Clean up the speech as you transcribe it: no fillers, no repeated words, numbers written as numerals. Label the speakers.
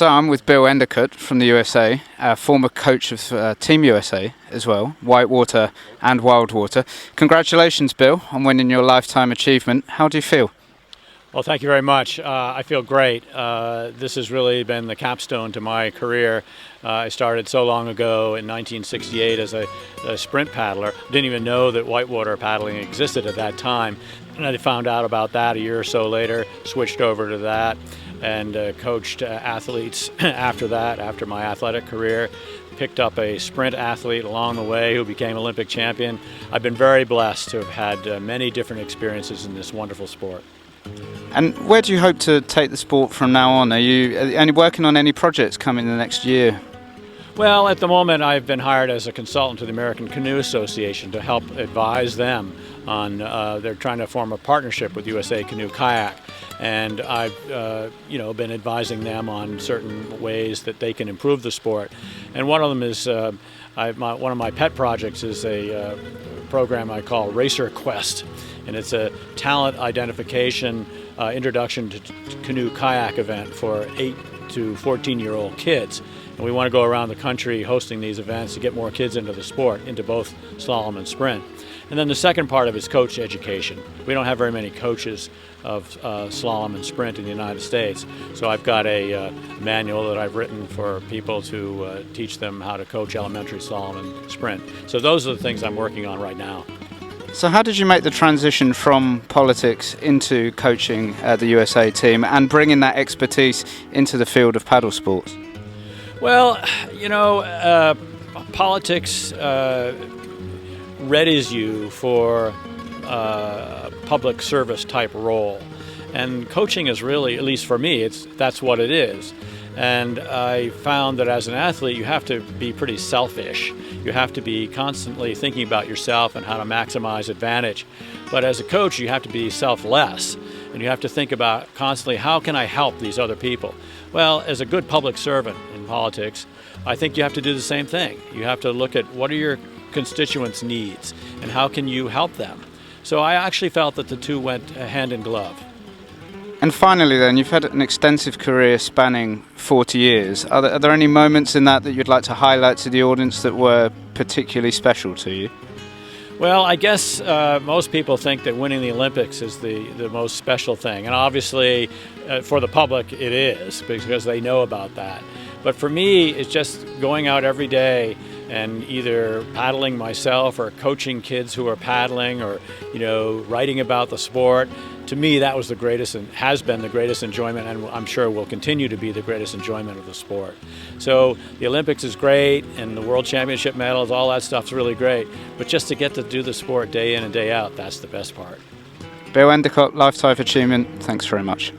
Speaker 1: So I'm with Bill Endicott from the USA, former coach of Team USA as well, whitewater and wildwater. Congratulations, Bill, on winning your lifetime achievement. How do you feel?
Speaker 2: Well, thank you very much. I feel great. This has really been the capstone to my career. I started so long ago in 1968 as a sprint paddler. Didn't even know that whitewater paddling existed at that time. And I found out about that a year or so later, switched over to that, and coached athletes after that, after my athletic career. Picked up a sprint athlete along the way who became Olympic champion. I've been very blessed to have had many different experiences in this wonderful sport.
Speaker 1: And where do you hope to take the sport from now on? Are you working on any projects coming the next year?
Speaker 2: Well, at the moment I've been hired as a consultant to the American Canoe Association to help advise them on, they're trying to form a partnership with USA Canoe Kayak, and I've been advising them on certain ways that they can improve the sport. And one of them is, one of my pet projects is a program I call Racer Quest, and it's a talent identification introduction to canoe kayak event for 8 to 14-year-old kids. And we want to go around the country hosting these events to get more kids into the sport, into both slalom and sprint. And then the second part of it is coach education. We don't have very many coaches of slalom and sprint in the United States. So I've got a manual that I've written for people to teach them how to coach elementary slalom and sprint. So those are the things I'm working on right now.
Speaker 1: So how did you make the transition from politics into coaching the USA team and bringing that expertise into the field of paddle sports?
Speaker 2: Well, politics readies you for a public service type role. And coaching is really, at least for me, that's what it is. And I found that as an athlete, you have to be pretty selfish. You have to be constantly thinking about yourself and how to maximize advantage. But as a coach, you have to be selfless. And you have to think about constantly, how can I help these other people? Well, as a good public servant in politics, I think you have to do the same thing. You have to look at what are your constituents' needs and how can you help them. So I actually felt that the two went hand in glove.
Speaker 1: And finally then, you've had an extensive career spanning 40 years. Are there any moments in that you'd like to highlight to the audience that were particularly special to you?
Speaker 2: Well, I guess most people think that winning the Olympics is the most special thing. And obviously, for the public, it is, because they know about that. But for me, it's just going out every day and either paddling myself or coaching kids who are paddling or, writing about the sport. To me, that was the greatest and has been the greatest enjoyment, and I'm sure will continue to be the greatest enjoyment of the sport. So the Olympics is great, and the World Championship medals, all that stuff's really great. But just to get to do the sport day in and day out, that's the best part.
Speaker 1: Bill Endicott, Lifetime Achievement, thanks very much.